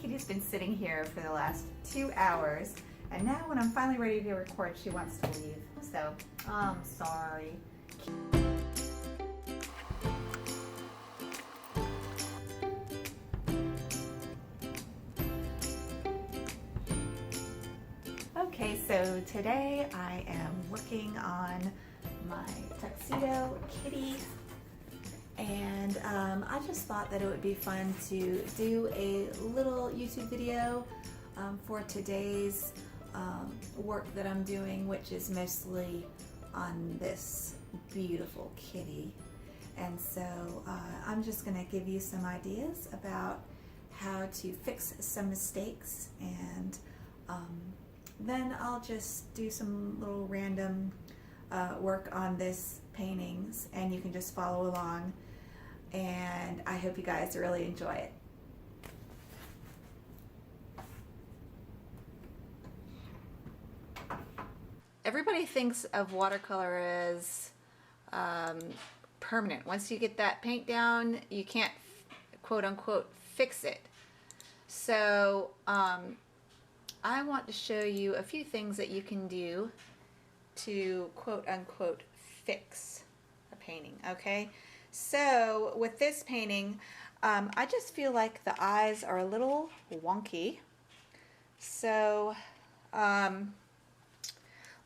Kitty's been sitting here for the last 2 hours, and now when I'm finally ready to record, she wants to leave. So, I'm sorry. Okay, so today I am working on my tuxedo Kitty, and I just thought that it would be fun to do a little YouTube video for today's work that I'm doing, which is mostly on this beautiful kitty. And so I'm just going to give you some ideas about how to fix some mistakes, and then I'll just do some little random work on this paintings, and you can just follow along, and I hope you guys really enjoy it. Everybody thinks of watercolor as permanent. Once you get that paint down, you can't quote unquote fix it. So I want to show you a few things that you can do to quote unquote fix a painting. Okay, so with this painting, I just feel like the eyes are a little wonky. So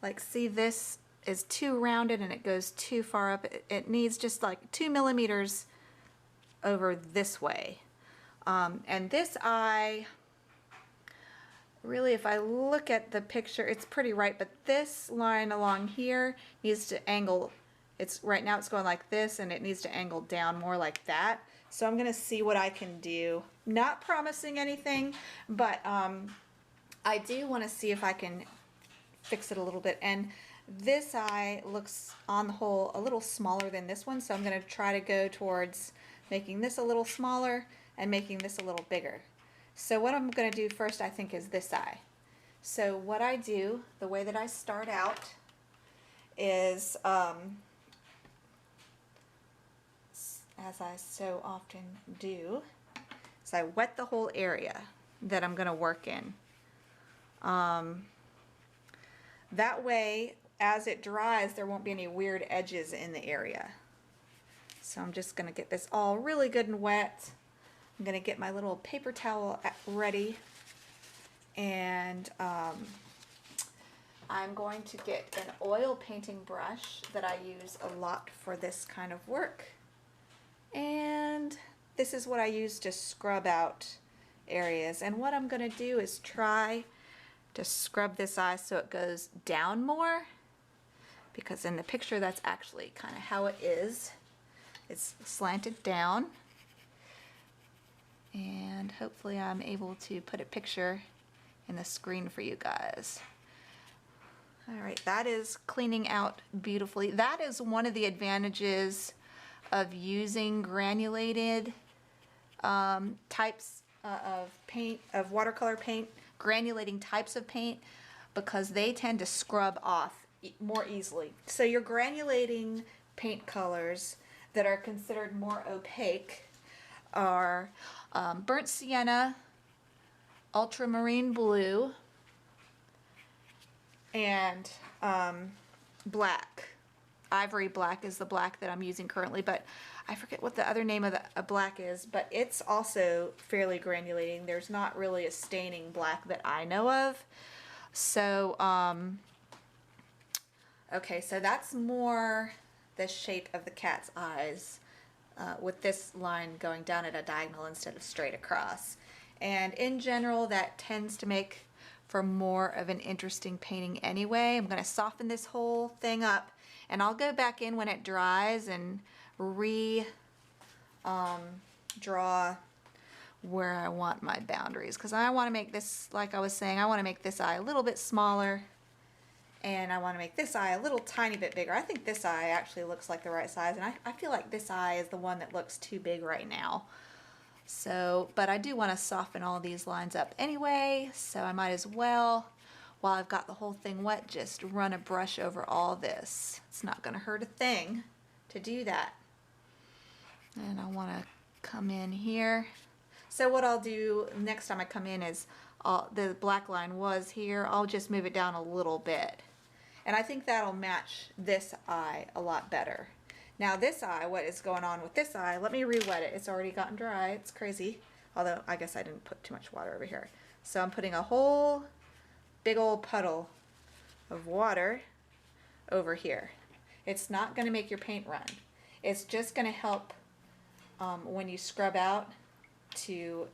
like, see, this is too rounded and it goes too far up. It needs just like 2 millimeters over this way. And this eye, really, if I look at the picture, it's pretty right, but this line along here needs to angle. It's right now it's going like this, and it needs to angle down more like that. So I'm gonna see what I can do. Not promising anything, but I do want to see if I can fix it a little bit. And this eye looks on the whole a little smaller than this one, so I'm going to try to go towards making this a little smaller and making this a little bigger. So what I'm going to do first, I think, is this eye. So what I do, the way that I start out is, as I so often do, is I wet the whole area that I'm going to work in. That way, as it dries, there won't be any weird edges in the area. So I'm just going to get this all really good and wet. I'm going to get my little paper towel ready, and I'm going to get an oil painting brush that I use a lot for this kind of work. And this is what I use to scrub out areas. And what I'm going to do is try to scrub this eye so it goes down more, because in the picture that's actually kind of how it is. It's slanted down, and hopefully I'm able to put a picture in the screen for you guys. Alright, that is cleaning out beautifully. That is one of the advantages of using granulated types of paint, of watercolor paint, granulating types of paint, because they tend to scrub off more easily. So your granulating paint colors that are considered more opaque are burnt sienna, ultramarine blue, and black. Ivory black is the black that I'm using currently, but I forget what the other name of the black is, but it's also fairly granulating. There's not really a staining black that I know of. So, okay, so that's more the shape of the cat's eyes, with this line going down at a diagonal instead of straight across. And in general, that tends to make for more of an interesting painting anyway. I'm going to soften this whole thing up, and I'll go back in when it dries and draw where I want my boundaries, because I want to make this, like I was saying, I want to make this eye a little bit smaller, and I want to make this eye a little tiny bit bigger. I think this eye actually looks like the right size, and I feel like this eye is the one that looks too big right now. So, but I do want to soften all these lines up anyway, so I might as well, while I've got the whole thing wet, just run a brush over all this. It's not going to hurt a thing to do that. And I want to come in here. So what I'll do next time I come in is the black line was here. I'll just move it down a little bit. And I think that'll match this eye a lot better. Now this eye, what is going on with this eye, let me re-wet it. It's already gotten dry. It's crazy. Although I guess I didn't put too much water over here. So I'm putting a whole big old puddle of water over here. It's not going to make your paint run. It's just going to help when you scrub out to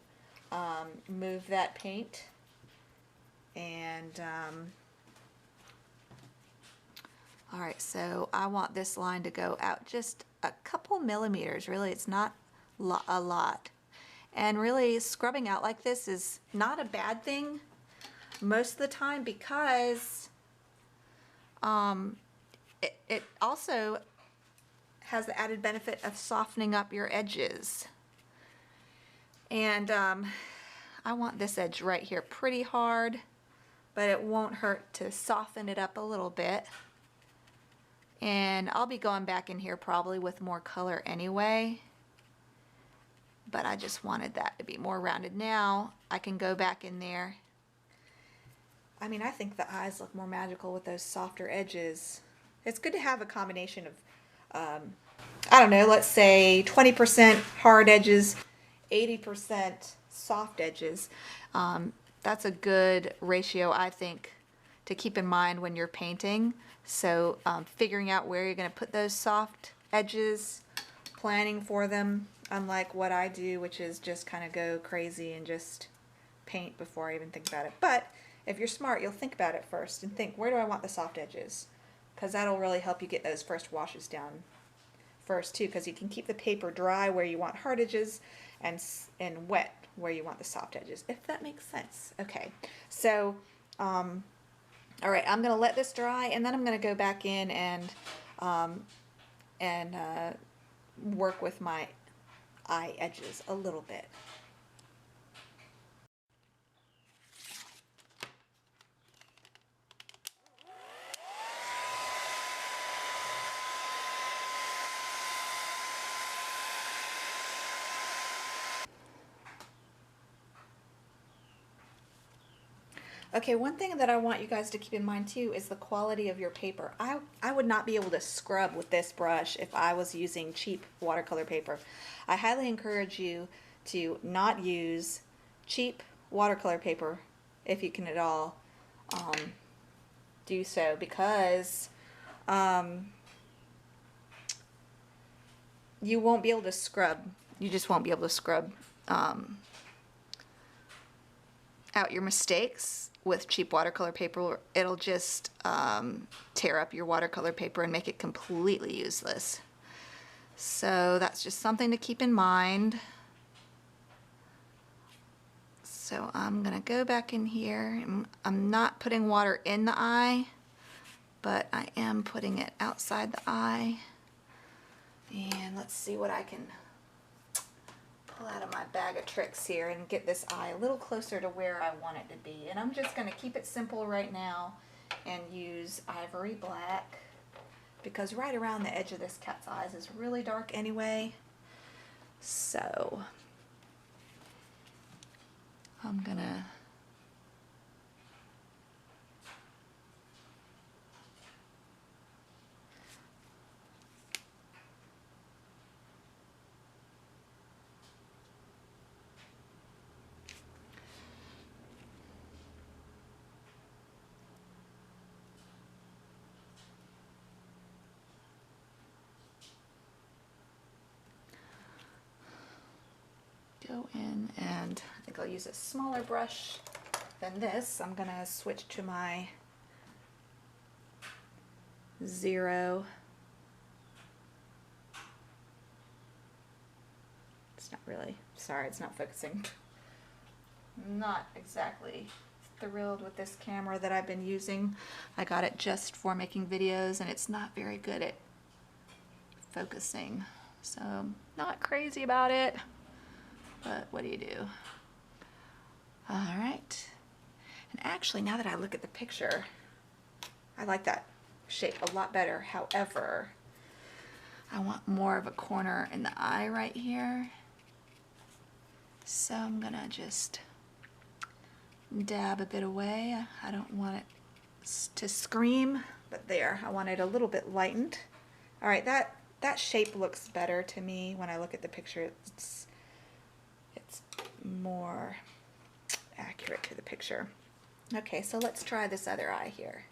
move that paint. And all right, so I want this line to go out just a couple millimeters. Really, it's not a lot. And really, scrubbing out like this is not a bad thing most of the time, because it also has the added benefit of softening up your edges. And I want this edge right here pretty hard, but it won't hurt to soften it up a little bit. And I'll be going back in here probably with more color anyway, but I just wanted that to be more rounded. Now I can go back in there. I mean, I think the eyes look more magical with those softer edges. It's good to have a combination of, I don't know, let's say 20% hard edges, 80% soft edges. That's a good ratio, I think, to keep in mind when you're painting. So figuring out where you're going to put those soft edges, planning for them, unlike what I do, which is just kind of go crazy and just paint before I even think about it. But if you're smart, you'll think about it first and think, where do I want the soft edges? Because that'll really help you get those first washes down first too, because you can keep the paper dry where you want hard edges and wet where you want the soft edges, if that makes sense. Okay, so all right, I'm going to let this dry, and then I'm going to go back in and work with my eye edges a little bit. Okay, one thing that I want you guys to keep in mind too is the quality of your paper. I would not be able to scrub with this brush if I was using cheap watercolor paper. I highly encourage you to not use cheap watercolor paper if you can at all do so, because you won't be able to scrub. You just won't be able to scrub out your mistakes with cheap watercolor paper. It'll just tear up your watercolor paper and make it completely useless. So that's just something to keep in mind. So I'm gonna go back in here. I'm not putting water in the eye, but I am putting it outside the eye. And let's see what I can pull out of my bag of tricks here and get this eye a little closer to where I want it to be. And I'm just going to keep it simple right now and use ivory black, because right around the edge of this cat's eyes is really dark anyway. So I'm gonna go in, and I think I'll use a smaller brush than this. I'm gonna switch to my 0. It's not really, sorry, it's not focusing. Not exactly thrilled with this camera that I've been using. I got it just for making videos, and it's not very good at focusing. So not crazy about it, but what do you do? All right. And actually, now that I look at the picture, I like that shape a lot better. However, I want more of a corner in the eye right here. So I'm gonna just dab a bit away. I don't want it to scream, but there, I want it a little bit lightened. All right, that shape looks better to me when I look at the picture. It's more accurate to the picture. Okay, so let's try this other eye here.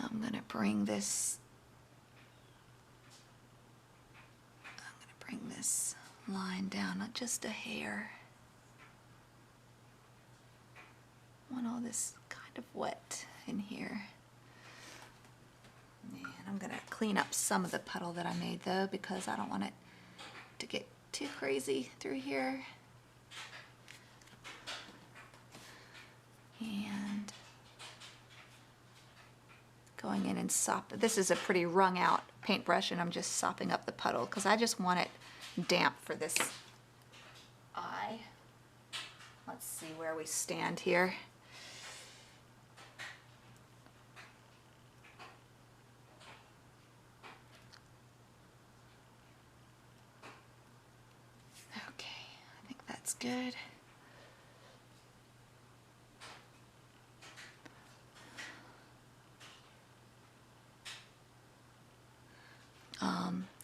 I'm gonna bring this line down, not just a hair. I want all this kind of wet in here. And I'm gonna clean up some of the puddle that I made though, because I don't want it to get too crazy through here. And going in and this is a pretty wrung out paintbrush, and I'm just sopping up the puddle because I just want it damp for this eye. Let's see where we stand here. Okay, I think that's good.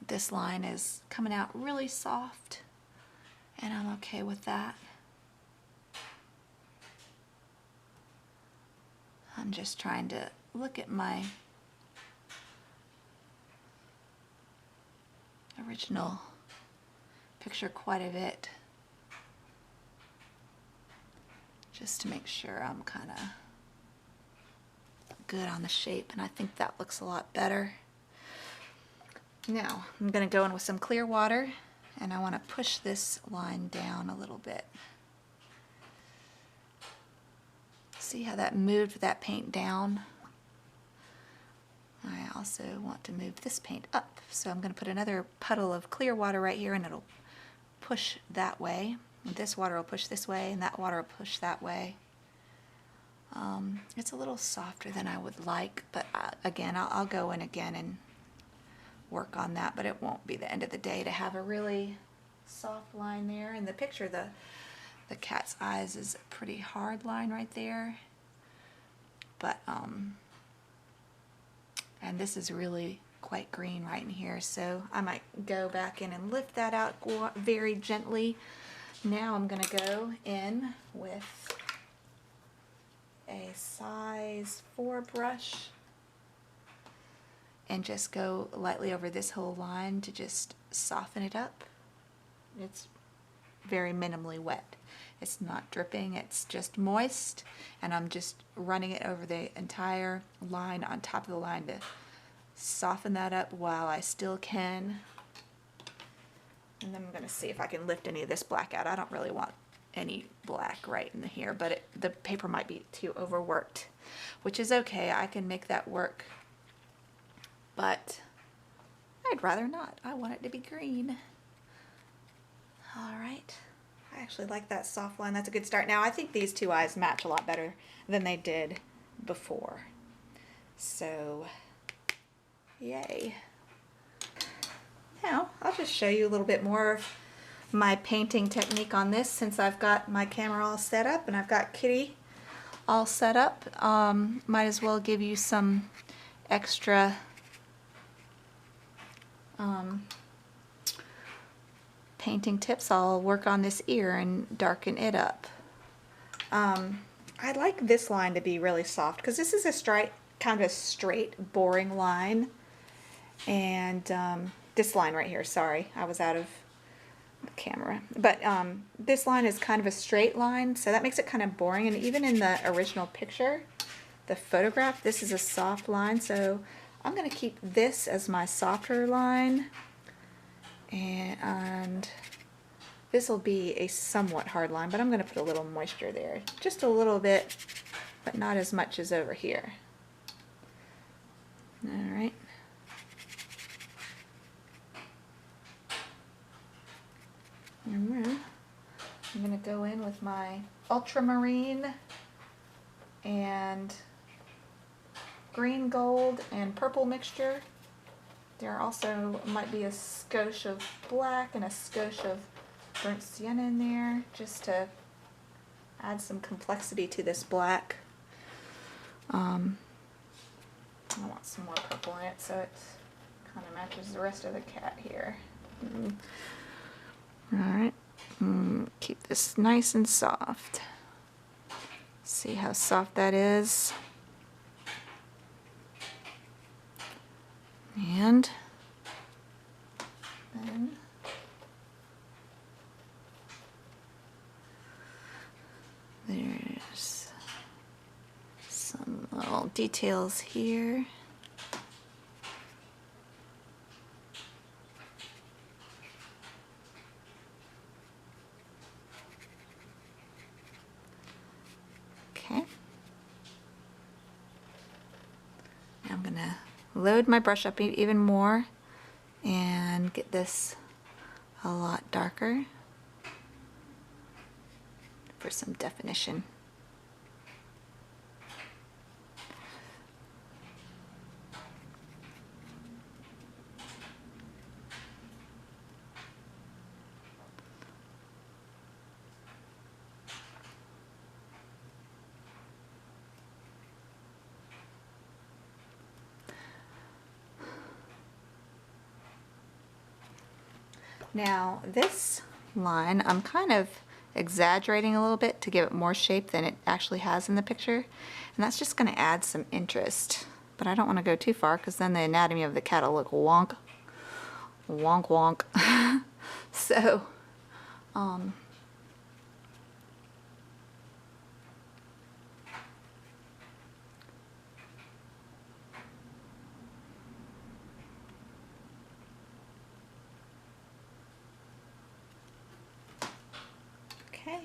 This line is coming out really soft, and I'm okay with that. I'm just trying to look at my original picture quite a bit, just to make sure I'm kind of good on the shape, and I think that looks a lot better. Now, I'm going to go in with some clear water, and I want to push this line down a little bit. See how that moved that paint down? I also want to move this paint up, so I'm going to put another puddle of clear water right here, and it'll push that way. This water will push this way, and that water will push that way. It's a little softer than I would like, but again, I'll go in again and work on that, but it won't be the end of the day to have a really soft line there. In the picture, the cat's eyes is a pretty hard line right there, but and this is really quite green right in here, so I might go back in and lift that out very gently. Now I'm gonna go in with a size 4 brush and just go lightly over this whole line to just soften it up. It's very minimally wet. It's not dripping, it's just moist, and I'm just running it over the entire line on top of the line to soften that up while I still can. And then I'm going to see if I can lift any of this black out. I don't really want any black right in here, but the paper might be too overworked, which is okay. I can make that work, but I'd rather not. I want it to be green. All right. I actually like that soft line. That's a good start. Now I think these two eyes match a lot better than they did before. So, yay. Now I'll just show you a little bit more of my painting technique on this, since I've got my camera all set up and I've got Kitty all set up. Might as well give you some extra painting tips. I'll work on this ear and darken it up. I like this line to be really soft because this is a kind of a straight, boring line. And this line right here, sorry, I was out of the camera. But this line is kind of a straight line, so that makes it kind of boring. And even in the original picture, the photograph, this is a soft line. So I'm going to keep this as my softer line. And this will be a somewhat hard line, but I'm going to put a little moisture there. Just a little bit, but not as much as over here. Alright. And then I'm going to go in with my ultramarine and green, gold, and purple mixture. There also might be a skosh of black and a skosh of burnt sienna in there, just to add some complexity to this black. I want some more purple in it so it kind of matches the rest of the cat here. Alright, keep this nice and soft. See how soft that is. And then there's some little details here. Okay. I'm gonna load my brush up even more and get this a lot darker for some definition. Now this line, I'm kind of exaggerating a little bit to give it more shape than it actually has in the picture, and that's just going to add some interest. But I don't want to go too far because then the anatomy of the cat will look wonk, wonk, wonk. So, okay.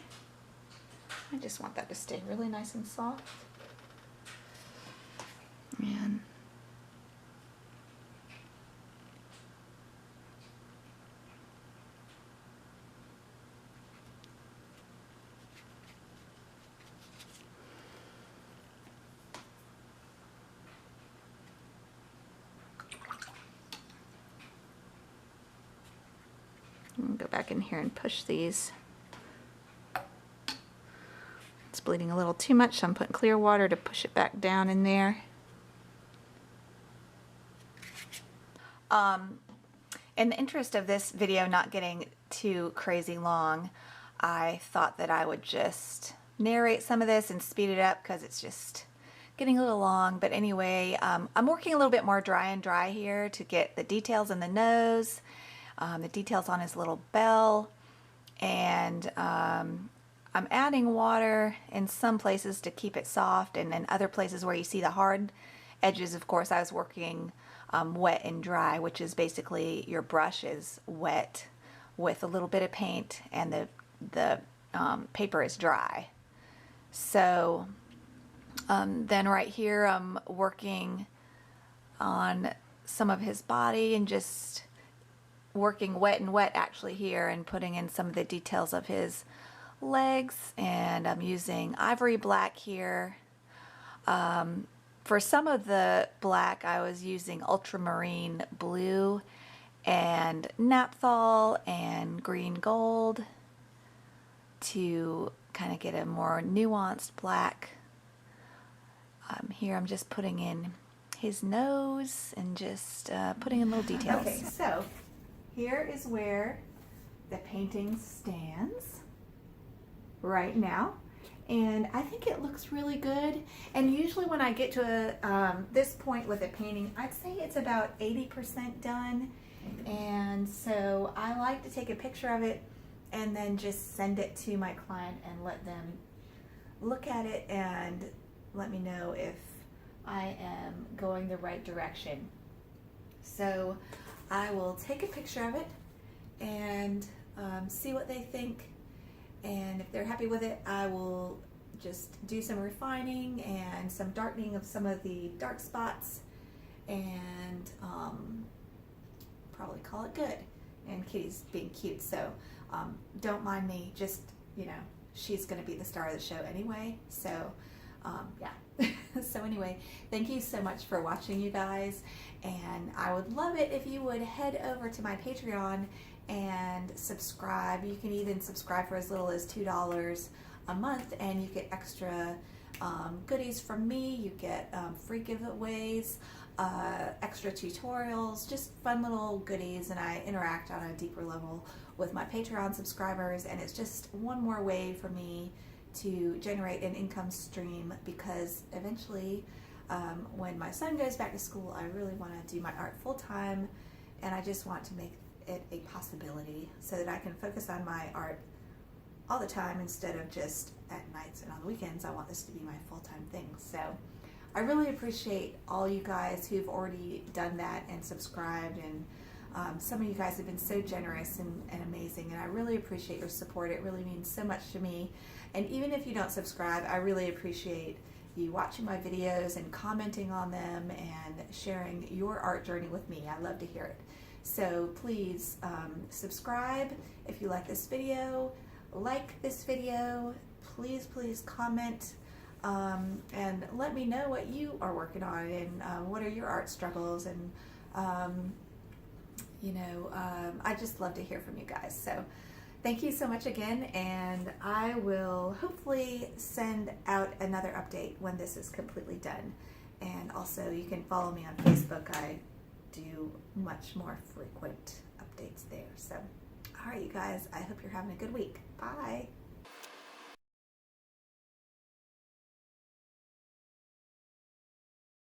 I just want that to stay really nice and soft. And go back in here and push these. It's bleeding a little too much, so I'm putting clear water to push it back down in there. In the interest of this video not getting too crazy long, I thought that I would just narrate some of this and speed it up because it's just getting a little long. But anyway, I'm working a little bit more dry and dry here to get the details in the nose, the details on his little bell, and I'm adding water in some places to keep it soft, and in other places where you see the hard edges, of course, I was working wet and dry, which is basically your brush is wet with a little bit of paint and the paper is dry. So then right here I'm working on some of his body and just working wet and wet actually here and putting in some of the details of his legs, and I'm using ivory black here. For some of the black I was using ultramarine blue and naphthol and green gold to kind of get a more nuanced black. Here I'm just putting in his nose and just putting in little details. Okay, so here is where the painting stands right now, and I think it looks really good. And usually when I get to this point with a painting, I'd say it's about 80% done, and so I like to take a picture of it and then just send it to my client and let them look at it and let me know if I am going the right direction. So I will take a picture of it and see what they think, and if they're happy with it, I will just do some refining and some darkening of some of the dark spots, and probably call it good. And Kitty's being cute, so don't mind me, just, you know, she's going to be the star of the show anyway, so Yeah. So anyway, thank you so much for watching, you guys, and I would love it if you would head over to my Patreon and subscribe. You can even subscribe for as little as $2 a month, and you get extra goodies from me. You get free giveaways, extra tutorials, just fun little goodies, and I interact on a deeper level with my Patreon subscribers, and it's just one more way for me to generate an income stream, because eventually when my son goes back to school, I really want to do my art full-time, and I just want to make it a possibility so that I can focus on my art all the time instead of just at nights and on the weekends. I want this to be my full-time thing. So I really appreciate all you guys who've already done that and subscribed, and some of you guys have been so generous and amazing, and I really appreciate your support. It really means so much to me. And even if you don't subscribe, I really appreciate you watching my videos and commenting on them and sharing your art journey with me. I love to hear it. So please subscribe if you like this video, like this video, please comment, and let me know what you are working on, and what are your art struggles, and I just love to hear from you guys. So thank you so much again, and I will hopefully send out another update when this is completely done. And also you can follow me on Facebook. I do much more frequent updates there. So all right, you guys, I hope you're having a good week. Bye.